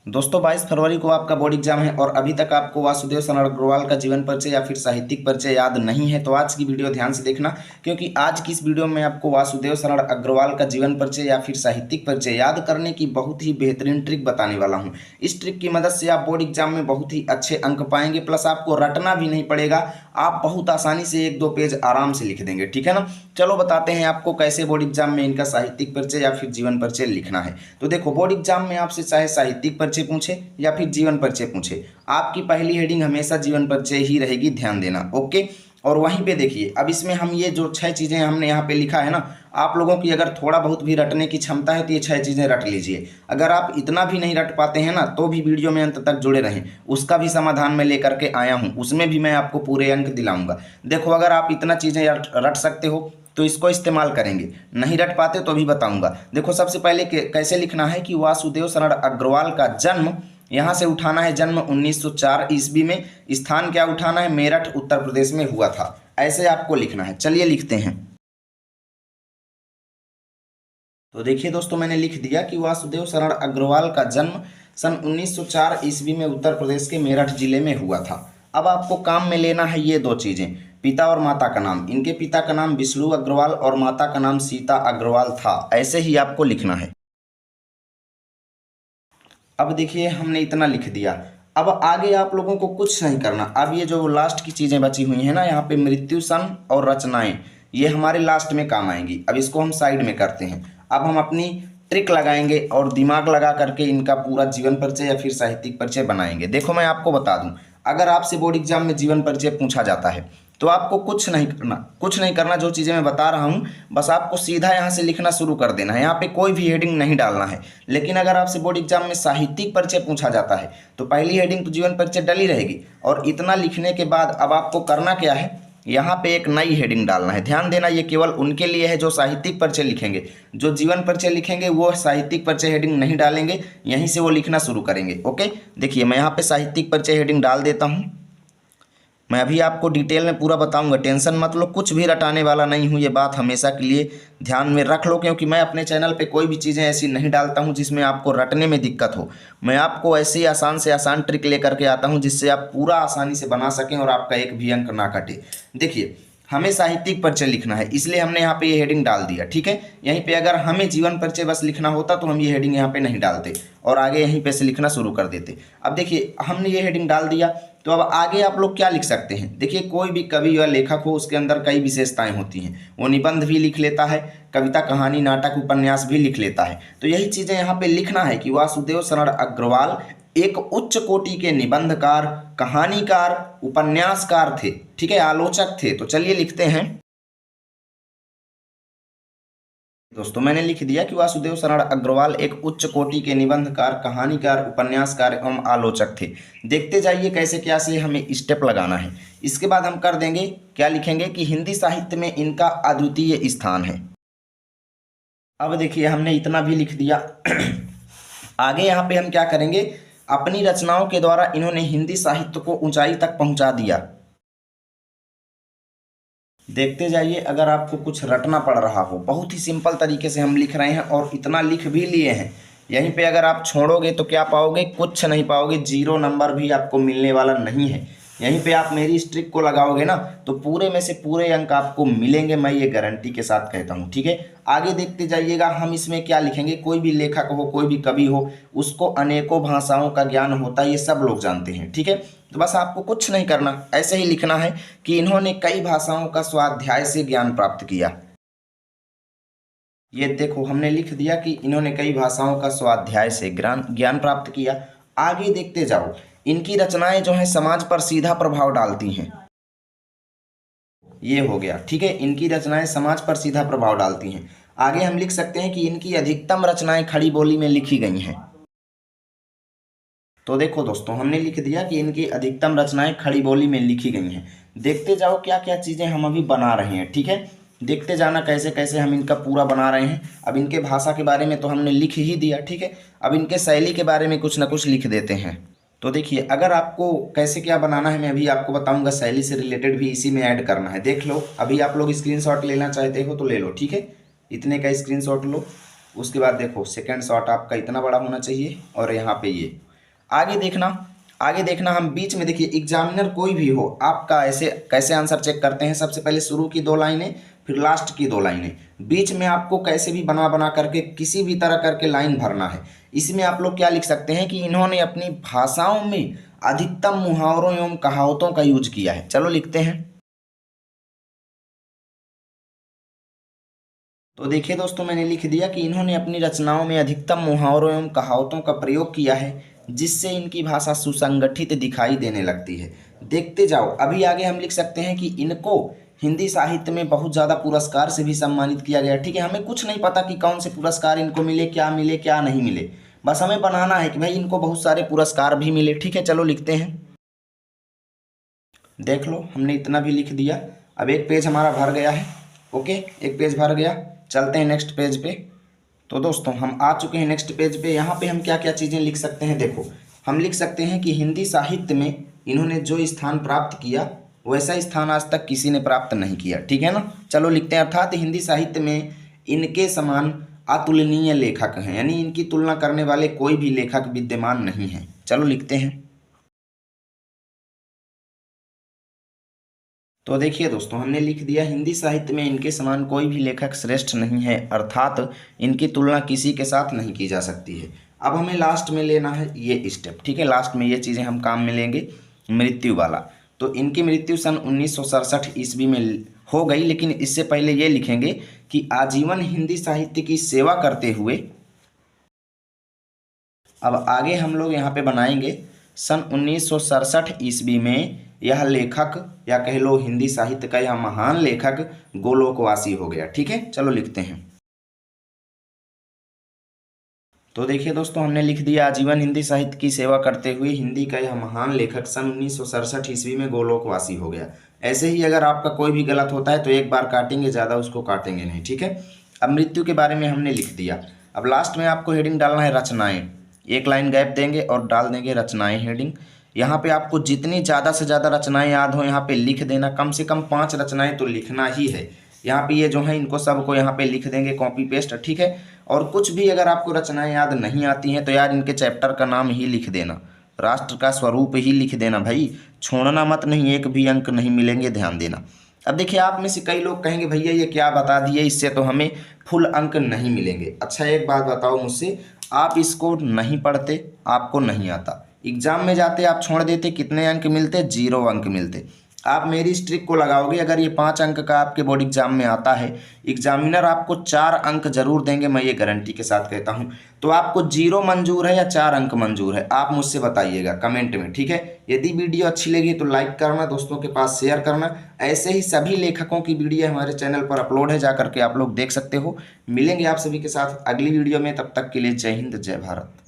दोस्तों 22 फरवरी को आपका बोर्ड एग्जाम है और अभी तक आपको वासुदेव शरण अग्रवाल का जीवन परिचय या फिर साहित्यिक परिचय याद नहीं है तो आज की वीडियो ध्यान से देखना, क्योंकि आज की इस वीडियो में आपको वासुदेव शरण अग्रवाल का जीवन परिचय या फिर साहित्यिक परिचय याद करने की बहुत ही बेहतरीन ट्रिक बताने वाला हूं। इस ट्रिक की मदद से आप बोर्ड एग्जाम में बहुत ही अच्छे अंक पाएंगे, प्लस आपको रटना भी नहीं पड़ेगा। आप बहुत आसानी से 1-2 पेज आराम से लिख देंगे, ठीक है ना। चलो बताते हैं आपको कैसे बोर्ड एग्जाम में इनका साहित्यिक परिचय या फिर जीवन परिचय लिखना है। तो देखो, बोर्ड एग्जाम में आपसे चाहे साहित्यिक परिचय पूछे या फिर जीवन परिचय पूछे, आपकी पहली हेडिंग हमेशा जीवन परिचय ही रहेगी, ध्यान देना। ओके, और वहीं पे देखिए, अब इसमें हम ये जो 6 चीज़ें हमने यहाँ पे लिखा है ना, आप लोगों की अगर थोड़ा बहुत भी रटने की क्षमता है तो ये 6 चीज़ें रट लीजिए। अगर आप इतना भी नहीं रट पाते हैं ना, तो भी वीडियो में अंत तक जुड़े रहें, उसका भी समाधान मैं लेकर के आया हूँ, उसमें भी मैं आपको पूरे अंक दिलाऊंगा। देखो, अगर आप इतना चीज़ें रट सकते हो तो इसको इस्तेमाल करेंगे, नहीं रट पाते तो भी बताऊंगा। देखो, सबसे पहले कैसे लिखना है कि वासुदेव शरण अग्रवाल का जन्म, यहाँ से उठाना है जन्म 1904 ईस्वी में, स्थान क्या उठाना है, मेरठ उत्तर प्रदेश में हुआ था। ऐसे आपको लिखना है। चलिए लिखते हैं। तो देखिए दोस्तों, मैंने लिख दिया कि वासुदेव शरण अग्रवाल का जन्म सन 1904 ईस्वी में उत्तर प्रदेश के मेरठ जिले में हुआ था। अब आपको काम में लेना है ये 2 चीज़ें, पिता और माता का नाम। इनके पिता का नाम विष्णु अग्रवाल और माता का नाम सीता अग्रवाल था। ऐसे ही आपको लिखना है। अब देखिए, हमने इतना लिख दिया। अब आगे आप लोगों को कुछ नहीं करना। अब ये जो लास्ट की चीज़ें बची हुई हैं ना, यहाँ पे मृत्यु सन और रचनाएं, ये हमारे लास्ट में काम आएंगी। अब इसको हम साइड में करते हैं। अब हम अपनी ट्रिक लगाएंगे और दिमाग लगा करके इनका पूरा जीवन परिचय या फिर साहित्यिक परिचय बनाएंगे। देखो, मैं आपको बता दूं, अगर आपसे बोर्ड एग्जाम में जीवन परिचय पूछा जाता है तो आपको कुछ नहीं करना, कुछ नहीं करना। जो चीज़ें मैं बता रहा हूँ, बस आपको सीधा यहाँ से लिखना शुरू कर देना है। यहाँ पे कोई भी हेडिंग नहीं डालना है। लेकिन अगर आपसे बोर्ड एग्जाम में साहित्यिक परिचय पूछा जाता है तो पहली हेडिंग तो जीवन परिचय डली रहेगी। और इतना लिखने के बाद अब आपको करना क्या है, यहाँ पे एक नई हेडिंग डालना है। ध्यान देना, ये केवल उनके लिए है जो साहित्यिक परिचय लिखेंगे। जो जीवन परिचय लिखेंगे वो साहित्यिक परिचय हेडिंग नहीं डालेंगे, यहीं से वो लिखना शुरू करेंगे। ओके, देखिए, मैं यहाँ पे साहित्यिक परिचय हेडिंग डाल देता हूँ। मैं अभी आपको डिटेल में पूरा बताऊंगा, टेंशन मत लो, कुछ भी रटाने वाला नहीं हूँ। ये बात हमेशा के लिए ध्यान में रख लो, क्योंकि मैं अपने चैनल पे कोई भी चीज़ें ऐसी नहीं डालता हूँ जिसमें आपको रटने में दिक्कत हो। मैं आपको ऐसी आसान से आसान ट्रिक लेकर के आता हूँ जिससे आप पूरा आसानी से बना सकें और आपका एक भी अंक ना कटे। देखिए, हमें साहित्यिक परिचय लिखना है, इसलिए हमने यहाँ पे ये हेडिंग डाल दिया, ठीक है। यहीं पे अगर हमें जीवन परिचय बस लिखना होता तो हम ये हेडिंग यहाँ पे नहीं डालते और आगे यहीं पे से लिखना शुरू कर देते। अब देखिए, हमने ये हेडिंग डाल दिया, तो अब आगे आप लोग क्या लिख सकते हैं। देखिए, कोई भी कवि या लेखक हो, उसके अंदर कई विशेषताएं होती हैं। वो निबंध भी लिख लेता है, कविता, कहानी, नाटक, उपन्यास भी लिख लेता है। तो यही चीज़ें यहाँ पे लिखना है कि वासुदेव शरण अग्रवाल एक उच्च कोटि के निबंधकार, कहानीकार, उपन्यासकार थे, ठीक है, आलोचक थे। तो चलिए लिखते हैं। दोस्तों, मैंने लिख दिया कि वासुदेव शरण अग्रवाल एक उच्च कोटि के निबंधकार, कहानीकार, उपन्यासकार एवं आलोचक थे। देखते जाइए कैसे क्या से हमें स्टेप लगाना है। इसके बाद हम कर देंगे, क्या लिखेंगे कि हिंदी साहित्य में इनका अद्वितीय स्थान है। अब देखिए, हमने इतना भी लिख दिया। आगे यहाँ पे हम क्या करेंगे, अपनी रचनाओं के द्वारा इन्होंने हिंदी साहित्य को ऊंचाई तक पहुंचा दिया। देखते जाइए, अगर आपको कुछ रटना पड़ रहा हो, बहुत ही सिंपल तरीके से हम लिख रहे हैं और इतना लिख भी लिए हैं। यहीं पे अगर आप छोड़ोगे तो क्या पाओगे, कुछ नहीं पाओगे, 0 नंबर भी आपको मिलने वाला नहीं है। यहीं पे आप मेरी इस ट्रिक को लगाओगे ना तो पूरे में से पूरे अंक आपको मिलेंगे, मैं ये गारंटी के साथ कहता हूँ, ठीक है। आगे देखते जाइएगा, हम इसमें क्या लिखेंगे, कोई भी लेखक हो, कोई भी कवि हो, उसको अनेकों भाषाओं का ज्ञान होता है, ये सब लोग जानते हैं, ठीक है। तो बस आपको कुछ नहीं करना, ऐसे ही लिखना है कि इन्होंने कई भाषाओं का स्वाध्याय से ज्ञान प्राप्त किया। ये देखो, हमने लिख दिया कि इन्होंने कई भाषाओं का स्वाध्याय से ज्ञान प्राप्त किया। आगे देखते जाओ, इनकी रचनाएं जो हैं समाज पर सीधा प्रभाव डालती हैं। ये हो गया, ठीक है, इनकी रचनाएं समाज पर सीधा प्रभाव डालती हैं। आगे हम लिख सकते हैं कि इनकी अधिकतम रचनाएं खड़ी बोली में लिखी गई हैं। तो देखो दोस्तों, हमने लिख दिया कि इनकी अधिकतम रचनाएं खड़ी बोली में लिखी गई हैं। देखते जाओ क्या क्या चीज़ें हम अभी बना रहे हैं, ठीक है। देखते जाना कैसे कैसे हम इनका पूरा बना रहे हैं। अब इनके भाषा के बारे में तो हमने लिख ही दिया, ठीक है। अब इनके शैली के बारे में कुछ ना कुछ लिख देते हैं। तो देखिए, अगर आपको कैसे क्या बनाना है मैं अभी आपको बताऊंगा, शैली से रिलेटेड भी इसी में ऐड करना है। देख लो, अभी आप लोग स्क्रीनशॉट लेना चाहते हो तो ले लो, ठीक है। इतने का स्क्रीनशॉट लो। उसके बाद देखो, सेकंड शॉट आपका इतना बड़ा होना चाहिए और यहाँ पे ये आगे देखना हम बीच में देखिए, एग्जामिनर कोई भी हो आपका ऐसे कैसे आंसर चेक करते हैं, सबसे पहले शुरू की 2 लाइनें फिर लास्ट की 2 लाइनें, बीच में आपको कैसे भी बना बना करके किसी भी तरह करके लाइन भरना है। इसमें आप लोग क्या लिख सकते हैं कि इन्होंने अपनी भाषाओं में अधिकतम मुहावरों एवं कहावतों का यूज किया है। चलो लिखते हैं। तो देखिए दोस्तों, मैंने लिख दिया कि इन्होंने अपनी रचनाओं में अधिकतम मुहावरों एवं कहावतों का प्रयोग किया है, जिससे इनकी भाषा सुसंगठित दिखाई देने लगती है। देखते जाओ, अभी आगे हम लिख सकते हैं कि इनको हिंदी साहित्य में बहुत ज़्यादा पुरस्कार से भी सम्मानित किया गया। ठीक है, हमें कुछ नहीं पता कि कौन से पुरस्कार इनको मिले क्या नहीं मिले, बस हमें बनाना है कि भाई इनको बहुत सारे पुरस्कार भी मिले। ठीक है, चलो लिखते हैं। देख लो, हमने इतना भी लिख दिया। अब एक पेज हमारा भर गया है। ओके, एक पेज भर गया, चलते हैं नेक्स्ट पेज पे। तो दोस्तों हम आ चुके हैं नेक्स्ट पेज पे। यहाँ पे हम क्या क्या चीज़ें लिख सकते हैं, देखो हम लिख सकते हैं कि हिंदी साहित्य में इन्होंने जो स्थान प्राप्त किया वैसा स्थान आज तक किसी ने प्राप्त नहीं किया। ठीक है ना, चलो लिखते हैं। अर्थात हिंदी साहित्य में इनके समान अतुलनीय लेखक हैं, यानी इनकी तुलना करने वाले कोई भी लेखक विद्यमान नहीं है। चलो लिखते हैं। तो देखिए दोस्तों, हमने लिख दिया हिंदी साहित्य में इनके समान कोई भी लेखक श्रेष्ठ नहीं है, अर्थात इनकी तुलना किसी के साथ नहीं की जा सकती है। अब हमें लास्ट में लेना है ये स्टेप। ठीक है, लास्ट में ये चीज़ें हम काम में लेंगे। मृत्यु वाला, तो इनकी मृत्यु सन 1967 ईस्वी में हो गई, लेकिन इससे पहले ये लिखेंगे कि आजीवन हिंदी साहित्य की सेवा करते हुए। अब आगे हम लोग यहाँ पे बनाएंगे सन 1967 ईस्वी में यह लेखक या कह लो हिंदी साहित्य का यह महान लेखक गोलोकवासी हो गया। ठीक है, चलो लिखते हैं। तो देखिए दोस्तों, हमने लिख दिया आजीवन हिंदी साहित्य की सेवा करते हुए हिंदी का यह महान लेखक सन 1967 ईस्वी में गोलोकवासी हो गया। ऐसे ही अगर आपका कोई भी गलत होता है तो एक बार काटेंगे, ज़्यादा उसको काटेंगे नहीं। ठीक है, अब मृत्यु के बारे में हमने लिख दिया। अब लास्ट में आपको हेडिंग डालना है रचनाएं। एक लाइन गैप देंगे और डाल देंगे रचनाएं हेडिंग। यहाँ पे आपको जितनी ज़्यादा से ज़्यादा रचनाएं याद हो यहाँ पे लिख देना, कम से कम 5 रचनाएं तो लिखना ही है। यहाँ पे ये जो है इनको सबको यहाँ पे लिख देंगे कॉपी पेस्ट। ठीक है, और कुछ भी अगर आपको रचनाएं याद नहीं आती हैं तो यार इनके चैप्टर का नाम ही लिख देना, राष्ट्र का स्वरूप ही लिख देना भाई, छोड़ना मत, नहीं एक भी अंक नहीं मिलेंगे, ध्यान देना। अब देखिए, आप में से कई लोग कहेंगे भैया ये क्या बता दिए, इससे तो हमें फुल अंक नहीं मिलेंगे। अच्छा एक बात बताओ मुझसे, आप इसको नहीं पढ़ते, आपको नहीं आता, एग्जाम में जाते आप छोड़ देते, कितने अंक मिलते? 0 अंक मिलते। आप मेरी इस ट्रिक को लगाओगे, अगर ये 5 अंक का आपके बोर्ड एग्जाम में आता है, एग्जामिनर आपको 4 अंक जरूर देंगे, मैं ये गारंटी के साथ कहता हूँ। तो आपको 0 मंजूर है या 4 अंक मंजूर है, आप मुझसे बताइएगा कमेंट में। ठीक है, यदि वीडियो अच्छी लगी तो लाइक करना, दोस्तों के पास शेयर करना। ऐसे ही सभी लेखकों की वीडियो हमारे चैनल पर अपलोड है, जा करके आप लोग देख सकते हो। मिलेंगे आप सभी के साथ अगली वीडियो में, तब तक के लिए जय हिंद जय भारत।